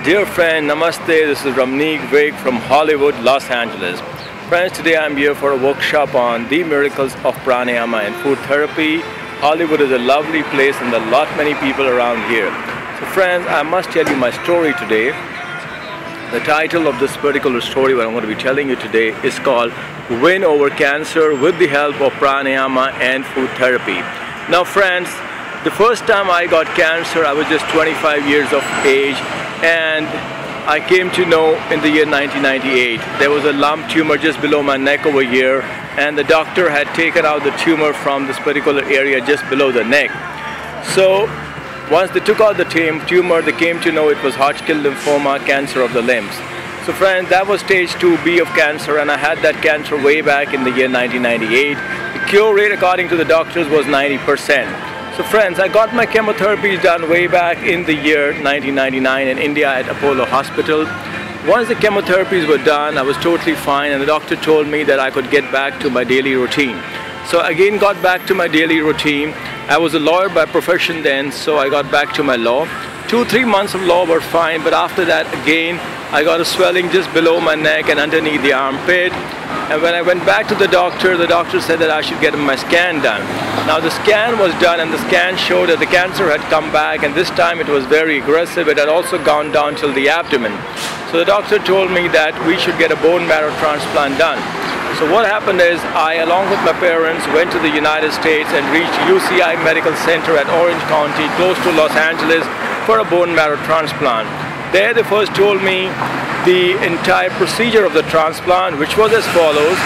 Dear friend, Namaste, this is RAMNEEK WIG from Hollywood, Los Angeles. Friends, today I'm here for a workshop on the miracles of Pranayama and food therapy. Hollywood is a lovely place and there are lot many people around here. So friends, I must tell you my story today. The title of this particular story what I'm going to be telling you today is called Win Over Cancer with the Help of Pranayama and Food Therapy. Now friends, the first time I got cancer, I was just 25 years of age, and I came to know in the year 1998. There was a lump tumor just below my neck over here, and the doctor had taken out the tumor from this particular area just below the neck. So once they took out the tumor, they came to know it was Hodgkin lymphoma, cancer of the limbs. So friends, that was stage 2B of cancer, and I had that cancer way back in the year 1998. The cure rate according to the doctors was 90%. So friends, I got my chemotherapy done way back in the year 1999 in India at Apollo Hospital. Once the chemotherapies were done, I was totally fine, and the doctor told me that I could get back to my daily routine. So again got back to my daily routine. I was a lawyer by profession then, so I got back to my law. 2-3 months of law were fine, but after that again I got a swelling just below my neck and underneath the armpit. And when I went back to the doctor said that I should get my scan done. Now the scan was done, and the scan showed that the cancer had come back, and this time it was very aggressive. It had also gone down till the abdomen. So the doctor told me that we should get a bone marrow transplant done. So what happened is I, along with my parents, went to the United States and reached UCI Medical Center at Orange County, close to Los Angeles, for a bone marrow transplant. There they first told me the entire procedure of the transplant, which was as follows.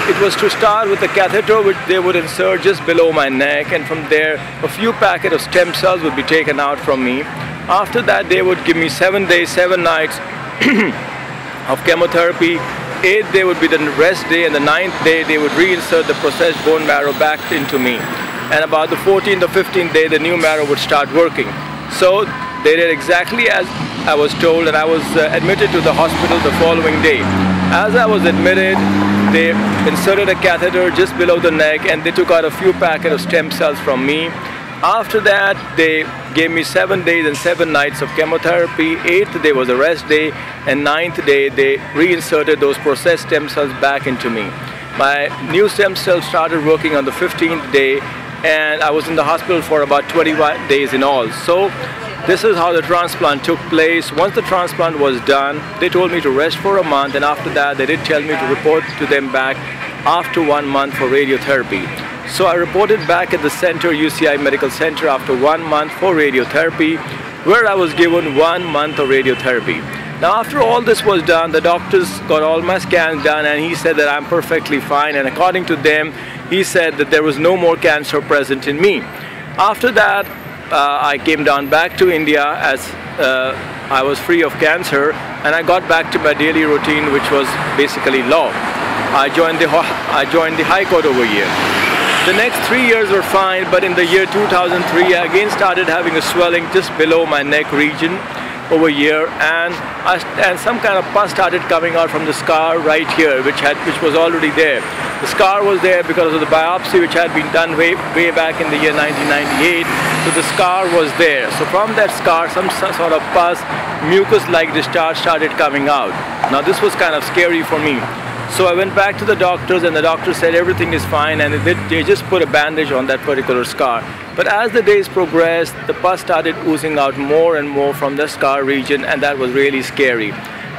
It was to start with a catheter which they would insert just below my neck, and from there a few packets of stem cells would be taken out from me. After that they would give me 7 days, 7 nights of chemotherapy. 8th day would be the rest day, and the 9th day they would reinsert the processed bone marrow back into me. And about the 14th or 15th day the new marrow would start working. So they did exactly as I was told, and I was admitted to the hospital the following day. As I was admitted, they inserted a catheter just below the neck, and they took out a few packets of stem cells from me. After that, they gave me 7 days and 7 nights of chemotherapy. 8th day was a rest day, and 9th day they reinserted those processed stem cells back into me. My new stem cells started working on the 15th day, and I was in the hospital for about 21 days in all. So this is how the transplant took place. Once the transplant was done, they told me to rest for a month, and after that they did tell me to report to them back after 1 month for radiotherapy. So I reported back at the center, UCI Medical Center, after 1 month for radiotherapy, where I was given 1 month of radiotherapy. Now after all this was done, the doctors got all my scans done, and he said that I'm perfectly fine, and according to them, he said that there was no more cancer present in me. After that, I came down back to India as I was free of cancer, and I got back to my daily routine, which was basically law. I joined the High Court over here. The next 3 years were fine, but in the year 2003 I again started having a swelling just below my neck region over here, and some kind of pus started coming out from the scar right here, which was already there. The scar was there because of the biopsy which had been done way back in the year 1998. So the scar was there. So from that scar, some sort of pus, mucus-like discharge started coming out. Now this was kind of scary for me. So I went back to the doctors, and the doctor said everything is fine, and they just put a bandage on that particular scar. But as the days progressed, the pus started oozing out more and more from the scar region, and that was really scary.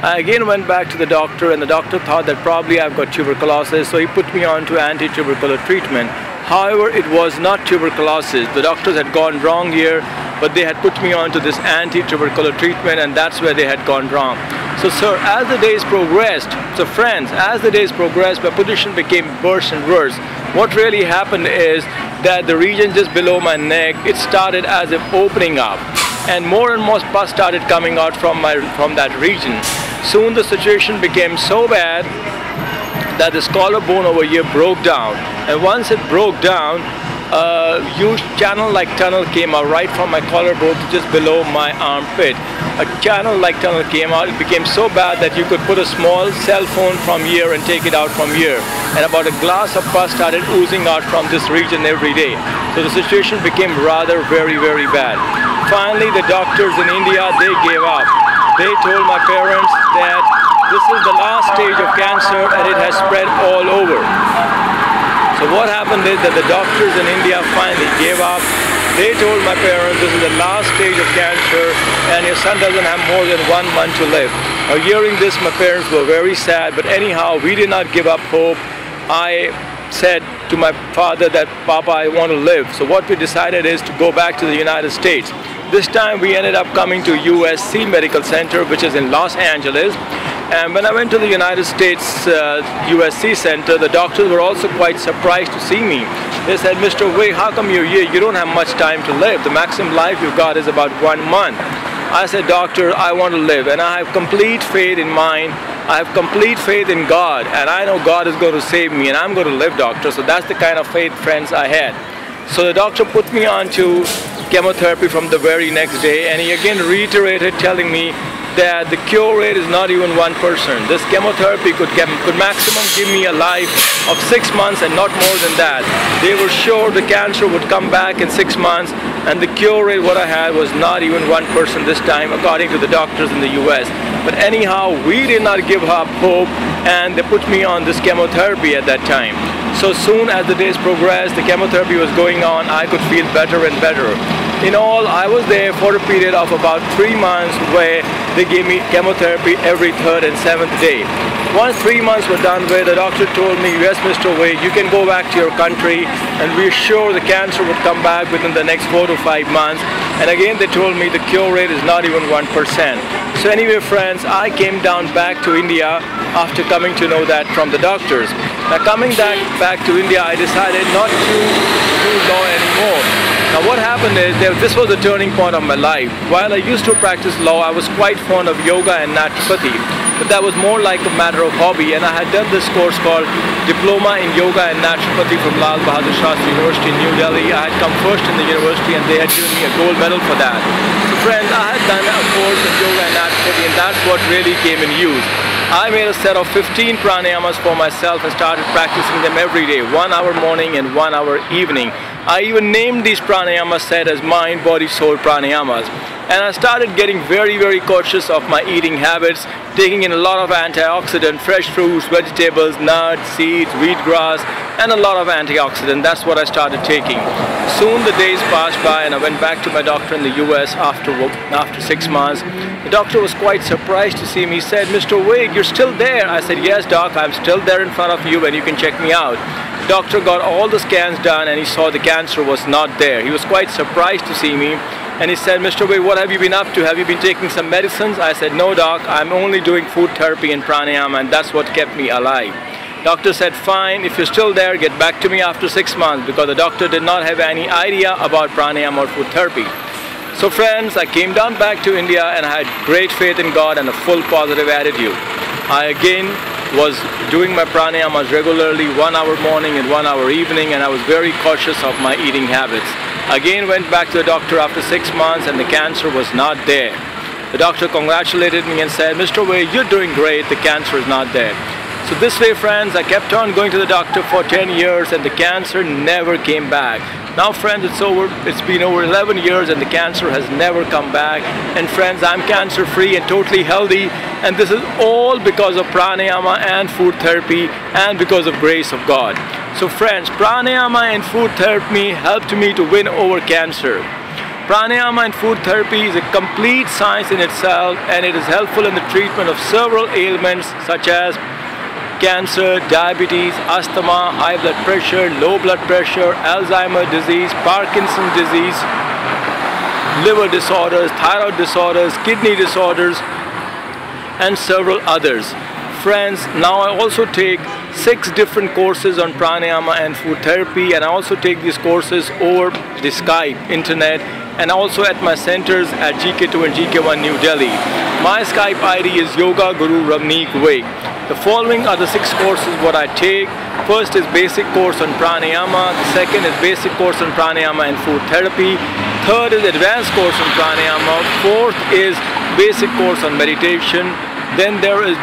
I again went back to the doctor, and the doctor thought that probably I've got tuberculosis, so he put me on to anti-tubercular treatment. However, it was not tuberculosis. The doctors had gone wrong here, but they had put me on to this anti-tubercular treatment, and that's where they had gone wrong. So sir, as the days progressed, so friends, as the days progressed, my position became worse and worse. What really happened is that the region just below my neck, it started as if opening up, and more pus started coming out from that region. Soon the situation became so bad that this collarbone over here broke down, and once it broke down, a huge channel-like tunnel came out right from my collarbone to just below my armpit. A channel-like tunnel came out. It became so bad that you could put a small cell phone from here and take it out from here. And about a glass of pus started oozing out from this region every day. So the situation became rather very, very bad. Finally, the doctors in India, they gave up. They told my parents that this is the last stage of cancer and it has spread all over. So what happened is that the doctors in India finally gave up. They told my parents this is the last stage of cancer and your son doesn't have more than 1 month to live. Now hearing this, my parents were very sad, but anyhow, we did not give up hope. I said to my father that, Papa, I want to live. So what we decided is to go back to the United States. This time we ended up coming to USC Medical Center, which is in Los Angeles. And when I went to the United States USC Center, the doctors were also quite surprised to see me. They said, Mr. Wig, how come you're here? You don't have much time to live. The maximum life you've got is about 1 month. I said, Doctor, I want to live, and I have complete faith in mine. I have complete faith in God, and I know God is going to save me, and I'm going to live, doctor. So that's the kind of faith, friends, I had. So the doctor put me on to chemotherapy from the very next day, and he again reiterated telling me that the cure rate is not even 1%. This chemotherapy could maximum give me a life of 6 months and not more than that. They were sure the cancer would come back in 6 months, and the cure rate what I had was not even 1% this time, according to the doctors in the US. But anyhow, we did not give up hope, and they put me on this chemotherapy at that time. So soon as the days progressed, the chemotherapy was going on, I could feel better and better. In all, I was there for a period of about 3 months where they gave me chemotherapy every 3rd and 7th day. Once 3 months were done with, the doctor told me, yes, Mr. Wig, you can go back to your country, and we're sure the cancer would come back within the next 4 to 5 months. And again, they told me the cure rate is not even 1%. So anyway, friends, I came down back to India after coming to know that from the doctors. Now coming back to India, I decided not to do law anymore. Now what happened is that this was the turning point of my life. While I used to practice law, I was quite fond of yoga and naturopathy, but that was more like a matter of hobby, and I had done this course called Diploma in Yoga and Naturopathy from Lal Bahadur Shastri University in New Delhi. I had come first in the university and they had given me a gold medal for that. So friends, I had done a course in yoga and naturopathy, and that's what really came in use. I made a set of 15 pranayamas for myself and started practicing them every day, 1 hour morning and 1 hour evening. I even named these pranayama set as mind, body, soul pranayamas. And I started getting very, very cautious of my eating habits, taking in a lot of antioxidant, fresh fruits, vegetables, nuts, seeds, wheatgrass, and a lot of antioxidant. That's what I started taking. Soon the days passed by and I went back to my doctor in the US after 6 months. The doctor was quite surprised to see me. He said, Mr. Wig, you're still there. I said, yes, doc, I'm still there in front of you and you can check me out. The doctor got all the scans done and he saw the cancer was not there. He was quite surprised to see me. And he said, Mr. Wig, what have you been up to? Have you been taking some medicines? I said, no, doc, I'm only doing food therapy and pranayama, and that's what kept me alive. Doctor said, fine, if you're still there, get back to me after 6 months, because the doctor did not have any idea about pranayama or food therapy. So friends, I came down back to India and I had great faith in God and a full positive attitude. I again was doing my pranayamas regularly, 1 hour morning and 1 hour evening, and I was very cautious of my eating habits. Again went back to the doctor after 6 months and the cancer was not there. The doctor congratulated me and said, Mr. Wig, you're doing great, the cancer is not there. So this way, friends, I kept on going to the doctor for 10 years and the cancer never came back. Now friends, it's been over 11 years and the cancer has never come back. And friends, I'm cancer free and totally healthy, and this is all because of pranayama and food therapy and because of grace of God. So friends, pranayama and food therapy helped me to win over cancer. Pranayama and food therapy is a complete science in itself, and it is helpful in the treatment of several ailments such as cancer, diabetes, asthma, high blood pressure, low blood pressure, Alzheimer's disease, Parkinson's disease, liver disorders, thyroid disorders, kidney disorders, and several others. Friends, now I also take 6 different courses on pranayama and food therapy, and I also take these courses over the Skype, internet, and also at my centers at GK2 and GK1 New Delhi. My Skype ID is Yoga Guru RAMNEEK WIG. The following are the 6 courses what I take. First is basic course on pranayama. The second is basic course on pranayama and food therapy. Third is advanced course on pranayama. Fourth is basic course on meditation. Then there is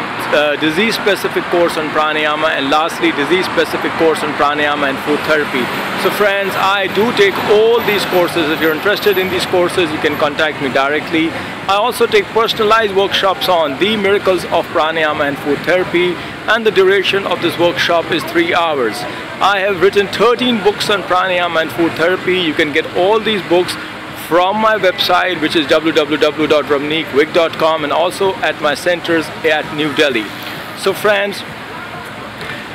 disease-specific course on pranayama, and lastly disease-specific course on pranayama and food therapy. So friends, I do take all these courses. If you're interested in these courses, you can contact me directly. I also take personalized workshops on the miracles of pranayama and food therapy, and the duration of this workshop is 3 hours. I have written 13 books on pranayama and food therapy. You can get all these books from my website, which is www.ramneekwig.com, and also at my centers at New Delhi. So friends,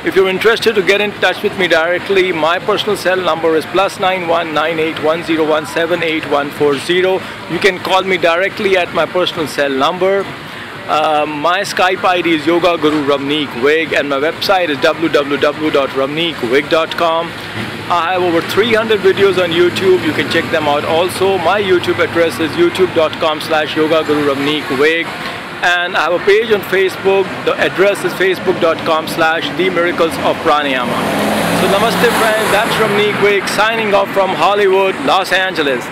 if you're interested to get in touch with me directly, my personal cell number is +91 9810178140. You can call me directly at my personal cell number. My Skype ID is Yoga Guru RAMNEEK WIG, and my website is www.ramneekwig.com. I have over 300 videos on YouTube. You can check them out also. My YouTube address is youtube.com/yogagururamneekwig, and I have a page on Facebook. The address is facebook.com/themiracles of pranayama. So namaste friends, that's RAMNEEK WIG signing off from Hollywood, Los Angeles.